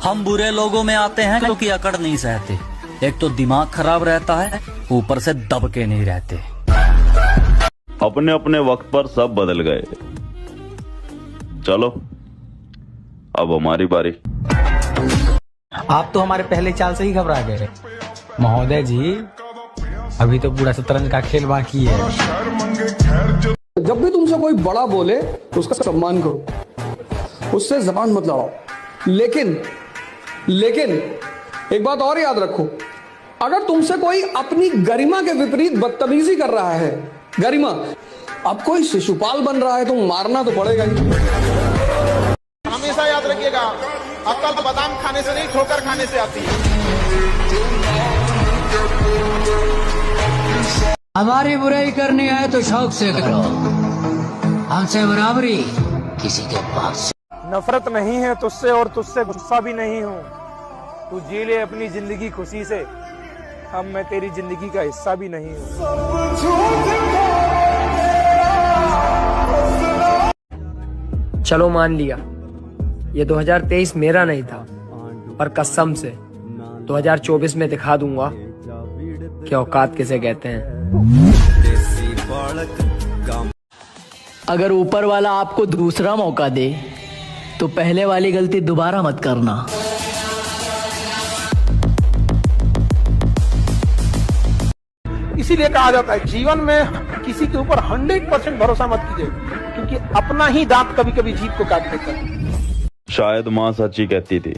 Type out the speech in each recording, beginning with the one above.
हम बुरे लोगों में आते हैं क्योंकि अकड़ नहीं सहते। एक तो दिमाग खराब रहता है, ऊपर से दबके नहीं रहते। अपने अपने वक्त पर सब बदल गए, चलो अब हमारी बारी। आप तो हमारे पहले चाल से ही घबरा गए महोदय जी, अभी तो पूरा शतरंज का खेल बाकी है। जब भी तुमसे कोई बड़ा बोले तो उसका सम्मान करो, उससे जबान मत लड़ाओ। लेकिन एक बात और याद रखो, अगर तुमसे कोई अपनी गरिमा के विपरीत बदतमीजी कर रहा है, गरिमा, अब कोई शिशुपाल बन रहा है तो मारना तो पड़ेगा ही। हमेशा याद रखिएगा, अक्ल तो बादाम खाने से नहीं ठोकर खाने से आती है। हमारी बुराई करनी है तो शौक से करो, हमसे बराबरी किसी के पास। नफरत नहीं है तुझसे और तुझसे गुस्सा भी नहीं हूँ। तू जी ले अपनी जिंदगी खुशी से, अब मैं तेरी जिंदगी का हिस्सा भी नहीं हूँ। चलो मान लिया ये 2023 मेरा नहीं था, पर कसम से 2024 में दिखा दूंगा कि औकात किसे कहते हैं। अगर ऊपर वाला आपको दूसरा मौका दे तो पहले वाली गलती दोबारा मत करना। इसीलिए कहा जाता है जीवन में किसी के ऊपर 100% भरोसा मत कीजिए, क्योंकि अपना ही दांत कभी कभी जीभ को काट देता है। शायद माँ सच्ची कहती थी,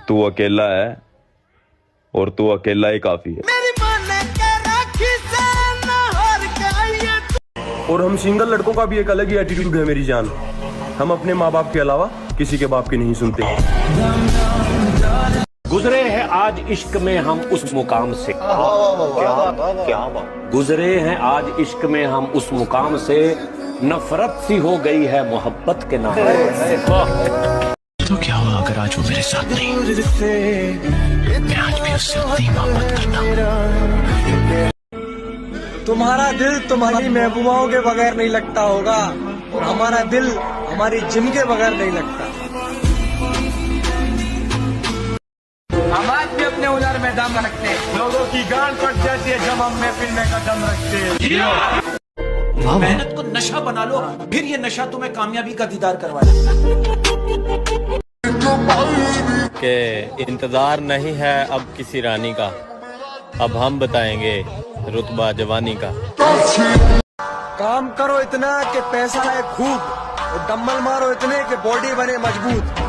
तू अकेला है और तू अकेला ही काफी है। और हम सिंगल लड़कों का भी एक अलग ही एटीट्यूड है मेरी जान, हम अपने माँ बाप के अलावा किसी के बाप की नहीं सुनते। गुजरे हैं आज इश्क में हम उस मुकाम से, क्या गुजरे हैं आज इश्क में हम उस मुकाम से, नफरत सी हो गई है मोहब्बत के नाम। तो क्या हुआ अगर आज वो मेरे साथ नहीं, मैं आज भी उससे उतनी मोहब्बत करता हूँ। तुम्हारा दिल तुम्हारी महबूबाओं के बगैर नहीं लगता होगा, और हमारा दिल हमारी जिम के बगैर नहीं लगता। हम आज भी अपने औजार में दम रखते हैं, लोगों की गांड कट जाती है जब हम महफिल में कदम रखते हैं। मेहनत को नशा बना लो, फिर ये नशा तुम्हें कामयाबी का दीदार करवाए। के इंतजार नहीं है अब किसी रानी का, अब हम बताएंगे रुतबा जवानी का। काम करो इतना कि पैसा आए खूब, और डम्बल मारो इतने कि बॉडी बने मजबूत।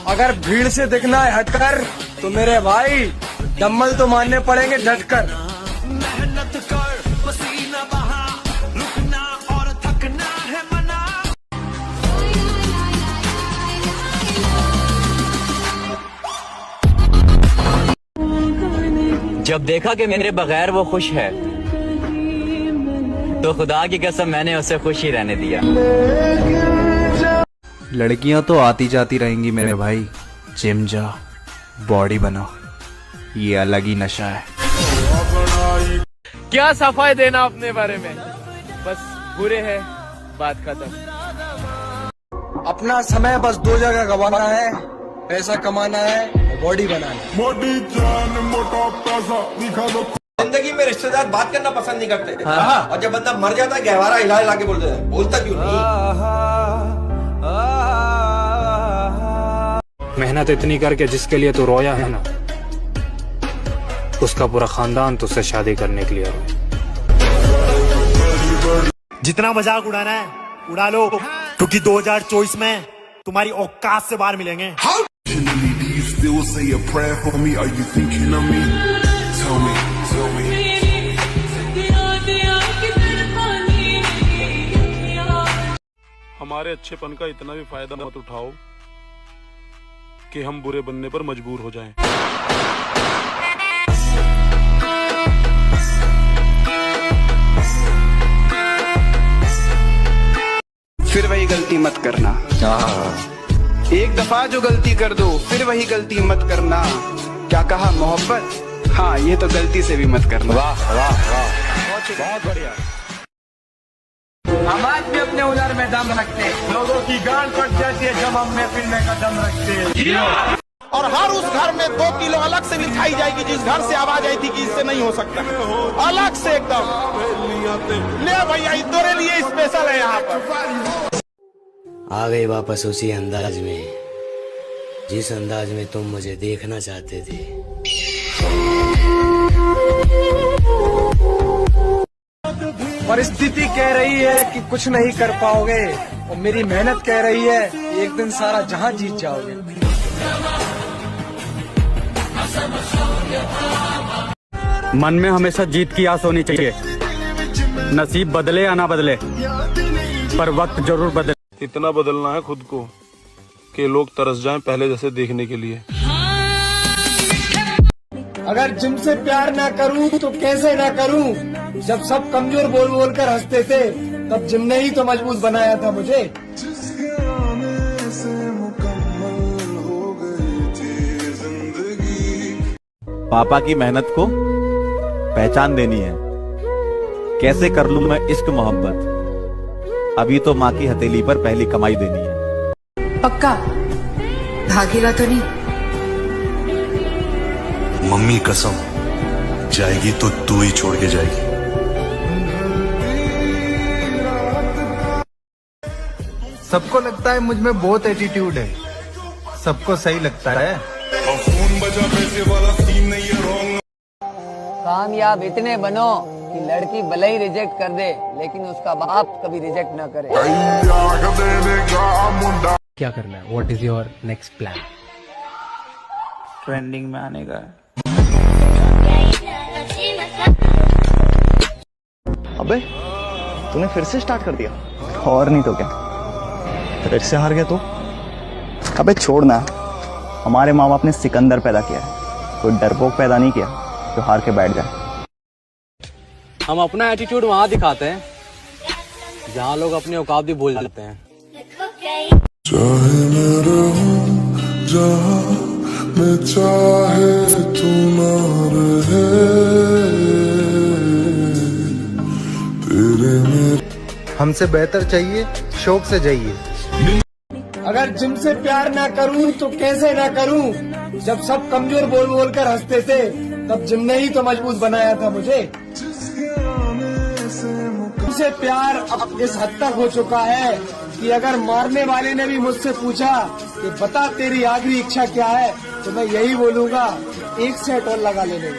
अगर भीड़ से दिखना है हटकर तो मेरे भाई डम्बल तो मारने पड़ेंगे डटकर। मेहनत कर, पसीना बहा, रुकना और थकना है मना। जब देखा कि मेरे बगैर वो खुश है, तो खुदा की कसम मैंने उसे खुश ही रहने दिया। लड़कियां तो आती जाती रहेंगी मेरे भाई, जिम जा, बॉडी बना, ये अलग ही नशा है। क्या सफाई देना अपने बारे में, बस बुरे है, बात खत्म। अपना समय बस दो जगह गंवाना है, पैसा कमाना है और बॉडी बनाना। मोटी जान मोटा पैसा दिखा दो। जिंदगी में रिश्तेदार बात करना पसंद नहीं करते, और जब बंदा मर जाता है गहवारा हिला हिला के बोलते हैं, बोलता क्यों नहीं? मेहनत इतनी करके जिसके लिए तू रोया है ना, उसका पूरा खानदान तुझसे शादी करने के लिए रोया। जितना मजाक उड़ाना है उड़ा लो, क्योंकि 2024 में तुम्हारी औकात से बाहर मिलेंगे। हमारे अच्छेपन का इतना भी फायदा मत उठाओ कि हम बुरे बनने पर मजबूर हो जाएं। फिर वही गलती मत करना। एक दफा जो गलती कर दो फिर वही गलती मत करना। क्या कहा मोहब्बत? हाँ, ये तो गलती से भी मत करना। वाह वाह वाह, बहुत बढ़िया। हम आज भी अपने हुनर में दम रखते हैं। लोगों की गांड पट जाती है जब हम महफिल में कदम रखते हैं। और हर उस घर में 2 किलो अलग से लिखाई जाएगी जिस घर से आवाज आई थी कि इससे नहीं हो सकता, अलग से एकदम। ले भैया इतने लिए स्पेशल है यहाँ पर। आ गए वापस उसी अंदाज में जिस अंदाज में तुम मुझे देखना चाहते थे। परिस्थिति कह रही है कि कुछ नहीं कर पाओगे और मेरी मेहनत कह रही है कि एक दिन सारा जहां जीत जाओगे। मन में हमेशा जीत की आस होनी चाहिए। नसीब बदले या ना बदले, पर वक्त जरूर बदले। इतना बदलना है खुद को कि लोग तरस जाएं पहले जैसे देखने के लिए। अगर जिम से प्यार ना करूं तो कैसे ना करूं? जब सब कमजोर बोल बोल कर हंसते थे तब जिम ने ही तो मजबूत बनाया था मुझे। पापा की मेहनत को पहचान देनी है। कैसे कर लूं मैं इश्क मोहब्बत, अभी तो माँ की हथेली पर पहली कमाई देनी है। पक्का भागेगा तो नहीं? मम्मी कसम, जाएगी तो तू ही छोड़ के जाएगी। सबको लगता है मुझ में बहुत एटीट्यूड है, सबको सही लगता है। कामयाब इतने बनो कि लड़की भले ही रिजेक्ट कर दे लेकिन उसका बाप कभी रिजेक्ट ना करे। क्या करना है? What is your next plan? Trending में आने का। अबे तूने फिर से स्टार्ट कर दिया? और नहीं तो क्या, फिर से हार गया तू। अबे छोड़ ना, हमारे माँ बाप ने सिकंदर पैदा किया है, कोई डरपोक पैदा नहीं किया जो हार के बैठ जाए। हम अपना एटीट्यूड वहाँ दिखाते हैं जहाँ लोग अपनी औकात भी भूल जाते हैं। चाहे मैं रहूं जहाँ मैं चाहे तू ना रहे, तेरे में हमसे बेहतर चाहिए, शौक से जाइए। अगर जिम से प्यार ना करूं तो कैसे ना करूं? जब सब कमजोर बोल बोल कर हंसते थे तब जिम ने ही तो मजबूत बनाया था मुझे। मुझसे प्यार अब इस हद तक हो चुका है कि अगर मारने वाले ने भी मुझसे पूछा कि बता तेरी आखिरी इच्छा क्या है, तो मैं यही बोलूंगा, एक सेट और लगा लेने।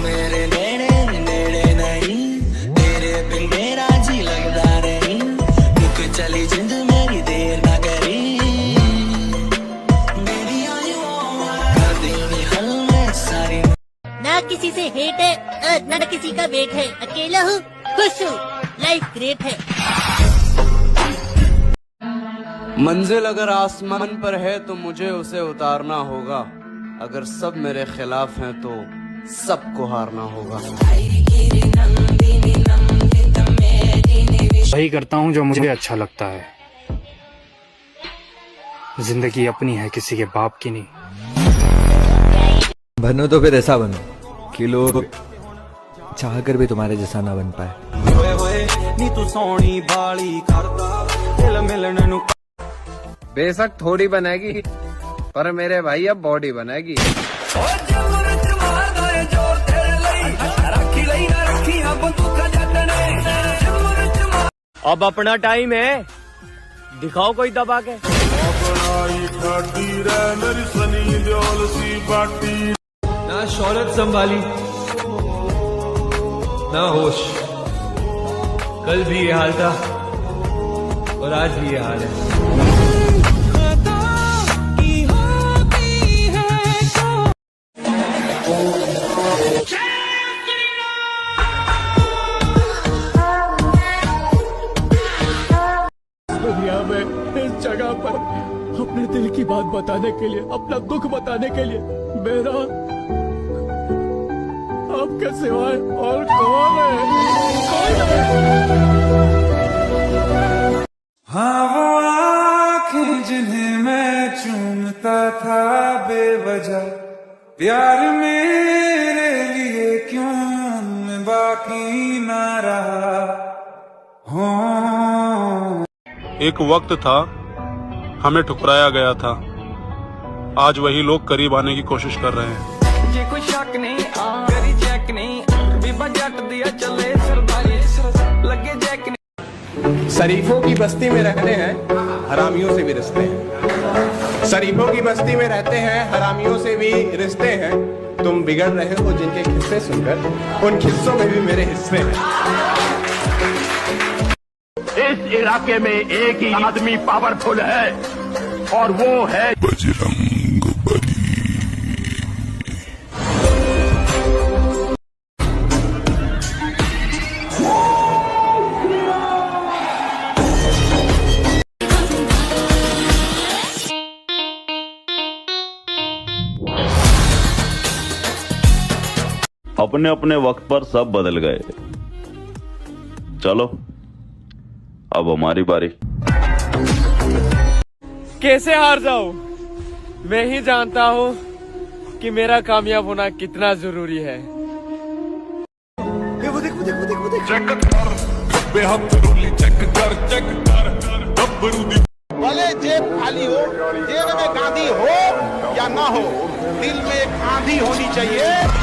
मेरे नेड़े नेड़े नहीं, तेरे बिन मेरा जी लगता नहीं, रुक चली जिंद मेरी देर ना करी, मेरी कर देनी हल में सारी। ना किसी से हेट है ना किसी का वेट है, अकेला हूँ खुश हूँ, लाइफ ग्रेट है। मंजिल अगर आसमान पर है तो मुझे उसे उतारना होगा, अगर सब मेरे खिलाफ हैं तो सबको हारना होगा। वही करता हूँ जो मुझे अच्छा लगता है। जिंदगी अपनी है, किसी के बाप की नहीं। बनो तो फिर ऐसा बनो कि लोग चाह कर भी तुम्हारे जैसा ना बन पाए। नी तू सोनी बाली करदा दिल मिलने नु। बेशक थोड़ी बनेगी पर मेरे भाई अब बॉडी बनेगी। अब अपना टाइम है, दिखाओ कोई दबा के। ना शौहरत संभाली ना होश, कल भी ये हाल था और आज भी ये हाल है। दुनिया में इस जगह पर अपने दिल की बात बताने के लिए, अपना दुख बताने के लिए मेरा आपके सिवाय और कौन है? हाँ वो आँखें जिन्हें मैं चूमता था बेवजह, प्यार मेरे लिए क्यों मैं बाकी ना रहा हूँ। एक वक्त था हमें ठुकराया गया था, आज वही लोग करीब आने की कोशिश कर रहे हैं। ये कोई शक नहीं करी चेक नहीं बीबा जट दिया चले सरदारी लगे जैक नहीं। शरीफों की बस्ती में रहते हैं, हरामियों से भी रिश्ते हैं। शरीफों की बस्ती में रहते हैं, हरामियों से भी रिश्ते हैं। तुम बिगड़ रहे हो जिनके किस्से सुनकर, उन किस्सों में भी मेरे हिस्से हैं। इस इलाके में एक ही आदमी पावरफुल है और वो है बजरंग बली। अपने अपने वक्त पर सब बदल गए, चलो अब हमारी बारी। कैसे हार जाऊं? मैं ही जानता हूं कि मेरा कामयाब होना कितना जरूरी है। भले जेब खाली हो, जेब में गांधी हो या ना हो, दिल में एक आंधी होनी चाहिए।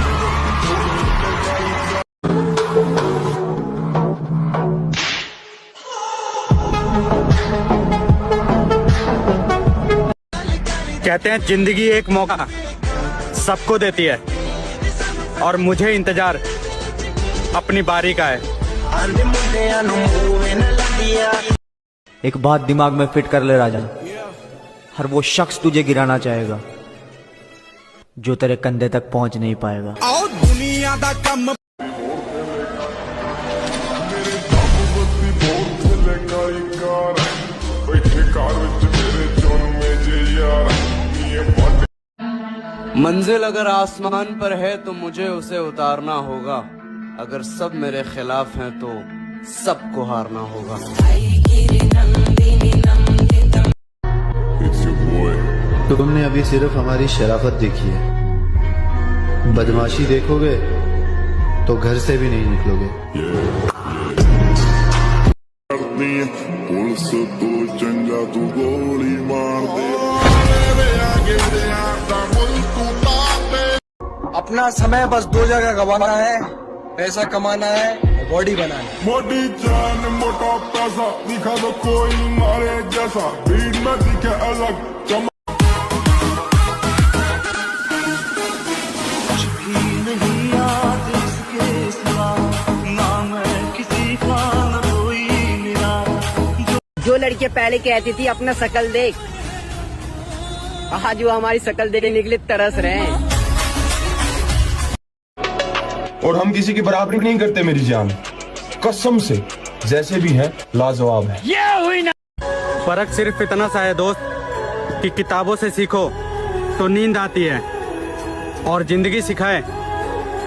कहते हैं जिंदगी एक मौका सबको देती है और मुझे इंतजार अपनी बारी का है। एक बात दिमाग में फिट कर ले राजा, हर वो शख्स तुझे गिराना चाहेगा जो तेरे कंधे तक पहुंच नहीं पाएगा। और दुनिया दा कम मंजिल अगर आसमान पर है तो मुझे उसे उतारना होगा, अगर सब मेरे खिलाफ हैं तो सबको हारना होगा। तुमने अभी सिर्फ हमारी शराफत देखी है, बदमाशी देखोगे तो घर से भी नहीं निकलोगे। पुलिस तो चंगा तू गोली मार दे। अपना समय बस दो जगह गवाना है, पैसा कमाना है, बॉडी बनाना है। मोटी जान मोटा पैसा दिखा दो कोई मारे जैसा, भीड़ में दिखे अलग चमक। नहीं याद इसके सिवा, ना मैं किसी का न कोई मेरा। जो लड़कियां पहले कहती थी अपना शकल देख, आज वो हमारी शकल देखने के लिए तरस रहे हैं। और हम किसी की बराबरी नहीं करते मेरी जान, कसम से, जैसे भी है लाजवाब है। ये हुई ना। फर्क सिर्फ इतना सा है दोस्त कि किताबों से सीखो तो नींद आती है और जिंदगी सिखाए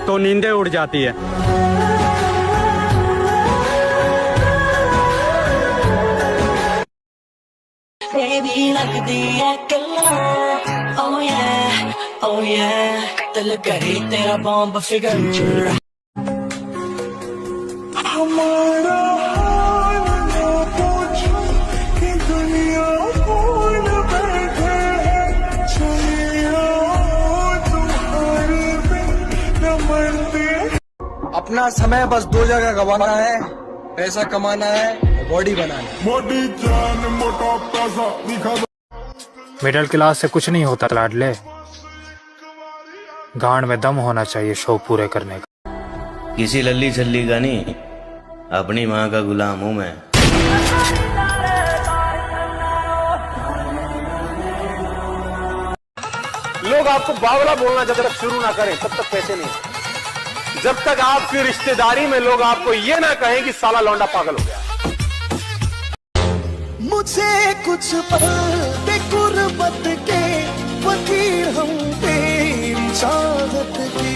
तो नींदें उड़ जाती है। बेबी लगदी है कल्ला, oh yeah, oh yeah, दिल करे तेरा बॉम्ब फिगर। हमारा हाल ना पूछो कि दुनिया भूल बैठे है, चले आओ तुम्हारे बिन न मरते। अपना समय बस दो जगह गवाना है, पैसा कमाना है, बॉडी बनाना है। मोटी जान मोटा पैसा दिखा दो। मिडिल क्लास से कुछ नहीं होता लाडले, गांड में दम होना चाहिए शौक पूरे करने का। किसी लल्ली छल्ली का नहीं, अपनी माँ का गुलाम हूँ मैं। लोग आपको बावला बोलना जब तक शुरू ना करें तब तक पैसे नहीं। जब तक आपकी रिश्तेदारी में लोग आपको ये ना कहें कि साला लौंडा पागल हो गया। मुझे कुछ पल के गुर्बत के फकीर हम तेरी चाहत के।